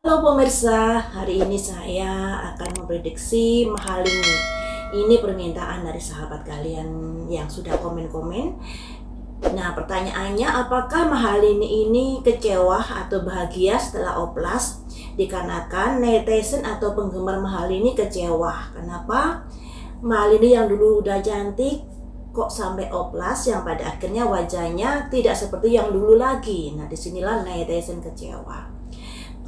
Halo pemirsa, hari ini saya akan memprediksi Mahalini. Ini permintaan dari sahabat kalian yang sudah komen-komen. Nah, pertanyaannya, apakah Mahalini ini kecewa atau bahagia setelah oplas? Dikarenakan netizen atau penggemar Mahalini kecewa. Kenapa? Mahalini yang dulu udah cantik kok sampai oplas, yang pada akhirnya wajahnya tidak seperti yang dulu lagi. Nah, disinilah netizen kecewa.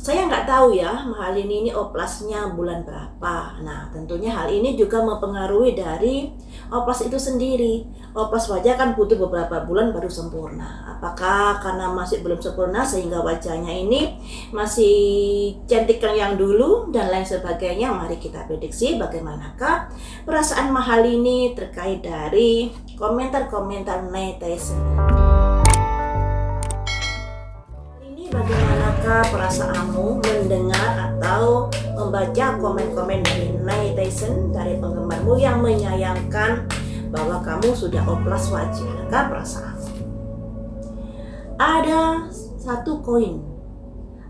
Saya nggak tahu ya Mahalini ini oplasnya bulan berapa. Nah, tentunya hal ini juga mempengaruhi dari oplas itu sendiri. Oplas wajah kan butuh beberapa bulan baru sempurna. Apakah karena masih belum sempurna sehingga wajahnya ini masih cantik yang dulu dan lain sebagainya? Mari kita prediksi bagaimanakah perasaan Mahalini terkait dari komentar-komentar netizen. Bagaimanakah perasaanmu mendengar atau membaca komen-komen dari netizen, dari penggemarmu yang menyayangkan bahwa kamu sudah oplas wajah? Bagaimanakah perasaanmu? Ada satu koin.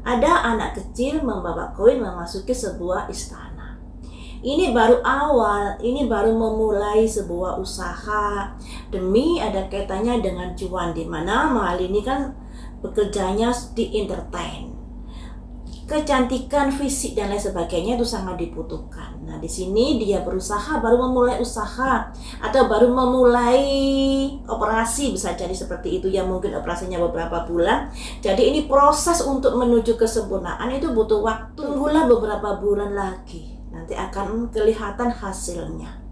Ada anak kecil membawa koin memasuki sebuah istana. Ini baru awal, ini baru memulai sebuah usaha demi ada kaitannya dengan cuan, di mana Mahalini kan bekerjanya di entertain. Kecantikan fisik dan lain sebagainya itu sangat dibutuhkan. Nah, di sini dia berusaha, baru memulai usaha atau baru memulai operasi, bisa jadi seperti itu ya, mungkin operasinya beberapa bulan. Jadi ini proses untuk menuju kesempurnaan itu butuh waktu. Tunggulah beberapa bulan lagi, nanti akan kelihatan hasilnya.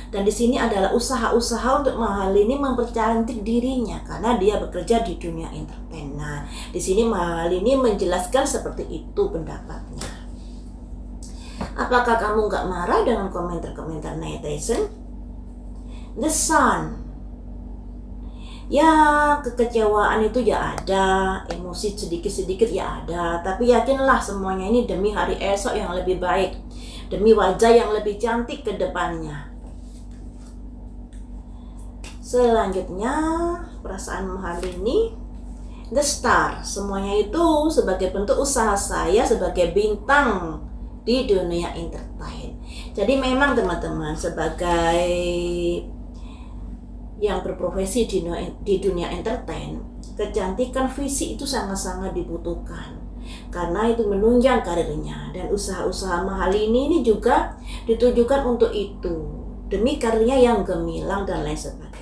Dan di sini adalah usaha-usaha untuk Mahalini mempercantik dirinya karena dia bekerja di dunia entertain. Nah, di sini Mahalini menjelaskan seperti itu pendapatnya. Apakah kamu nggak marah dengan komentar-komentar netizen? The Sun. Ya, kekecewaan itu ya ada, emosi sedikit-sedikit ya ada, tapi yakinlah semuanya ini demi hari esok yang lebih baik, demi wajah yang lebih cantik ke depannya. Selanjutnya, perasaan Mahalini, The Star. Semuanya itu sebagai bentuk usaha saya sebagai bintang di dunia entertain. Jadi memang teman-teman, sebagai yang berprofesi di dunia entertain, kecantikan fisik itu sangat-sangat dibutuhkan. Karena itu menunjang karirnya, dan usaha-usaha Mahalini ini juga ditujukan untuk itu, demi karirnya yang gemilang dan lain sebagainya.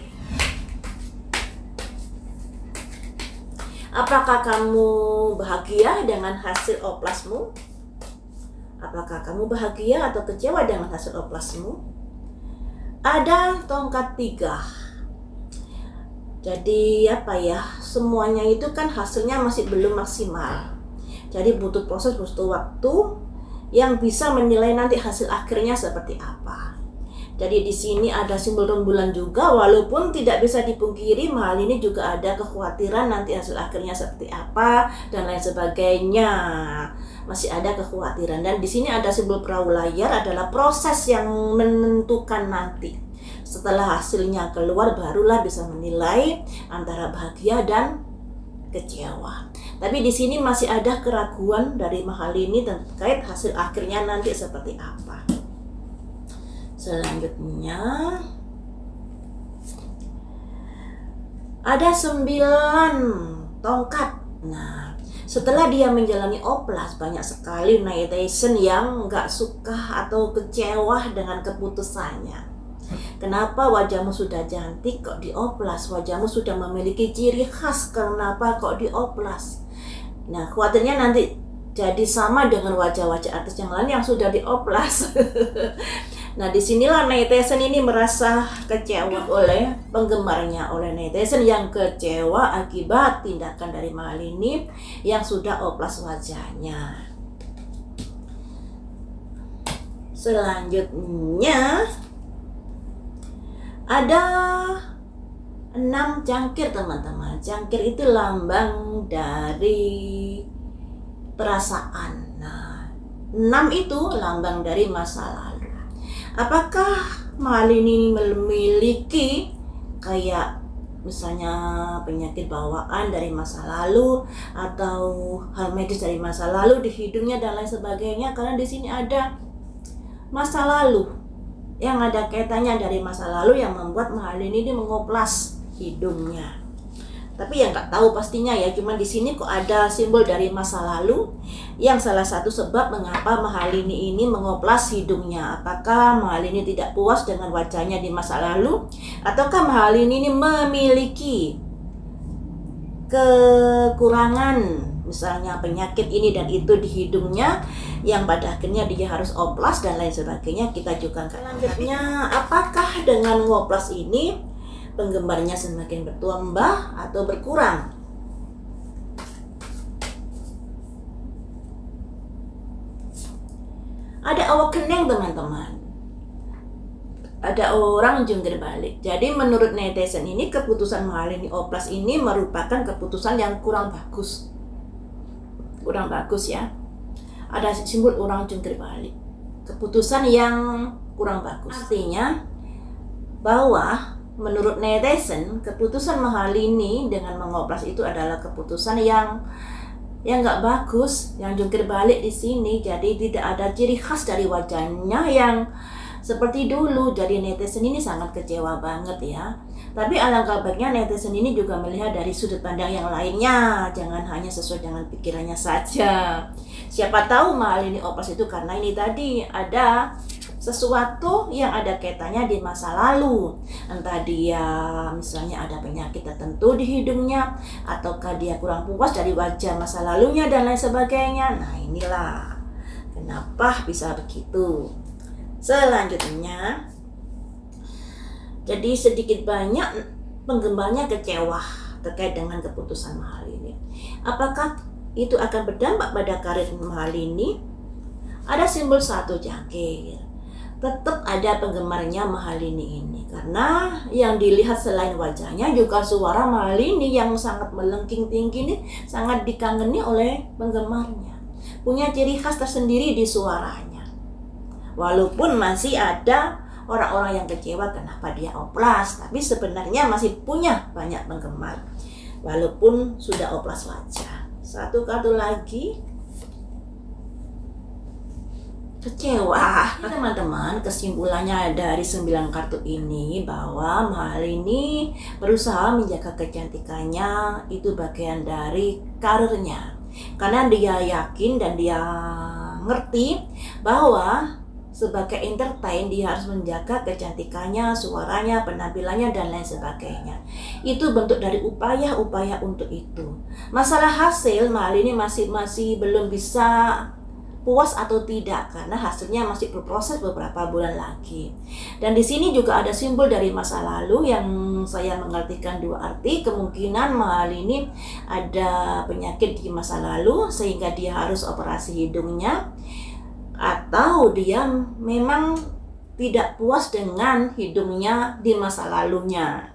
Apakah kamu bahagia dengan hasil oplasmu? Apakah kamu bahagia atau kecewa dengan hasil oplasmu? Ada tongkat 3. Jadi semuanya itu kan hasilnya masih belum maksimal. Jadi butuh proses, butuh waktu yang bisa menilai nanti hasil akhirnya seperti apa. Jadi di sini ada simbol rembulan juga, walaupun tidak bisa dipungkiri Mahalini juga ada kekhawatiran nanti hasil akhirnya seperti apa dan lain sebagainya. Masih ada kekhawatiran, dan di sini ada simbol perahu layar, adalah proses yang menentukan nanti. Setelah hasilnya keluar barulah bisa menilai antara bahagia dan kecewa. Tapi di sini masih ada keraguan dari Mahalini terkait hasil akhirnya nanti seperti apa. Selanjutnya ada 9 tongkat. Nah, setelah dia menjalani oplas, banyak sekali netizen yang nggak suka atau kecewa dengan keputusannya. Kenapa wajahmu sudah cantik kok dioplas? Wajahmu sudah memiliki ciri khas, kenapa kok dioplas? Nah, khawatirnya nanti jadi sama dengan wajah-wajah artis yang lain yang sudah dioplas. Nah, disinilah netizen ini merasa kecewa oleh penggemarnya, oleh netizen yang kecewa akibat tindakan dari Mahalini yang sudah oplas wajahnya. Selanjutnya ada 6 cangkir teman-teman. Cangkir itu lambang dari perasaan. Nah, 6 itu lambang dari masa lalu. Apakah Mahalini memiliki kayak misalnya penyakit bawaan dari masa lalu atau hal medis dari masa lalu di hidungnya dan lain sebagainya, karena di sini ada masa lalu yang ada kaitannya dari masa lalu yang membuat Mahalini ini mengoplas hidungnya. Tapi yang nggak tahu pastinya ya, cuma di sini kok ada simbol dari masa lalu yang salah satu sebab mengapa Mahalini ini mengoplas hidungnya. Apakah Mahalini tidak puas dengan wajahnya di masa lalu, ataukah Mahalini ini memiliki kekurangan, misalnya penyakit ini dan itu di hidungnya yang pada akhirnya dia harus oplas dan lain sebagainya. Kita juga selanjutnya, apakah dengan ngoplas ini penggemarnya semakin bertambah atau berkurang? Ada awakening teman-teman, ada orang jungkir balik. Jadi menurut netizen ini, keputusan Mahalini oplas ini merupakan keputusan yang kurang bagus ya. Ada simbol orang jungkir balik, keputusan yang kurang bagus. Artinya bahwa menurut netizen, keputusan Mahalini dengan mengoplas itu adalah keputusan yang nggak bagus, yang jungkir balik di sini. Jadi tidak ada ciri khas dari wajahnya yang seperti dulu. Jadi netizen ini sangat kecewa banget ya. Tapi alangkah baiknya netizen ini juga melihat dari sudut pandang yang lainnya, jangan hanya sesuai dengan pikirannya saja. Siapa tahu Mahalini oplas itu karena ini tadi ada sesuatu yang ada kaitannya di masa lalu. Entah dia misalnya ada penyakit tertentu di hidungnya, ataukah dia kurang puas dari wajah masa lalunya dan lain sebagainya. Nah inilah kenapa bisa begitu. Selanjutnya, jadi sedikit banyak penggemarnya kecewa terkait dengan keputusan Mahalini. Apakah itu akan berdampak pada karir Mahalini? Ada simbol satu jangkir. Tetap ada penggemarnya Mahalini ini, karena yang dilihat selain wajahnya juga suara Mahalini yang sangat melengking tinggi ini sangat dikangeni oleh penggemarnya. Punya ciri khas tersendiri di suaranya. Walaupun masih ada orang-orang yang kecewa kenapa dia oplas, tapi sebenarnya masih punya banyak penggemar walaupun sudah oplas wajah. Satu kartu lagi, kecewa. Teman-teman, kesimpulannya dari 9 kartu ini bahwa Mahalini berusaha menjaga kecantikannya, itu bagian dari karirnya. Karena dia yakin dan dia ngerti bahwa sebagai entertain dia harus menjaga kecantikannya, suaranya, penampilannya dan lain sebagainya. Itu bentuk dari upaya-upaya untuk itu. Masalah hasil, Mahalini masih belum bisa puas atau tidak karena hasilnya masih berproses beberapa bulan lagi. Dan di sini juga ada simbol dari masa lalu yang saya mengartikan dua arti. Kemungkinan Mahalini ada penyakit di masa lalu sehingga dia harus operasi hidungnya, atau dia memang tidak puas dengan hidungnya di masa lalunya.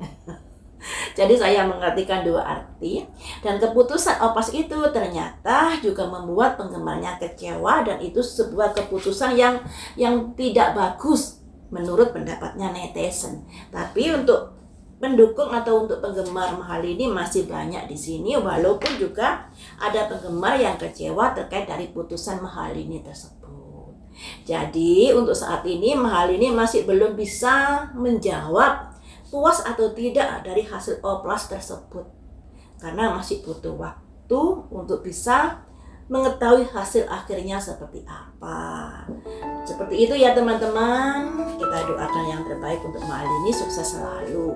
Jadi saya mengartikan dua arti, dan keputusan oplas itu ternyata juga membuat penggemarnya kecewa, dan itu sebuah keputusan yang tidak bagus menurut pendapatnya netizen. Tapi untuk pendukung atau untuk penggemar Mahalini masih banyak di sini, walaupun juga ada penggemar yang kecewa terkait dari putusan Mahalini tersebut. Jadi untuk saat ini Mahalini masih belum bisa menjawab puas atau tidak dari hasil oplas tersebut, karena masih butuh waktu untuk bisa mengetahui hasil akhirnya seperti apa. Seperti itu ya teman-teman, kita doakan yang terbaik untuk Mahalini, sukses selalu.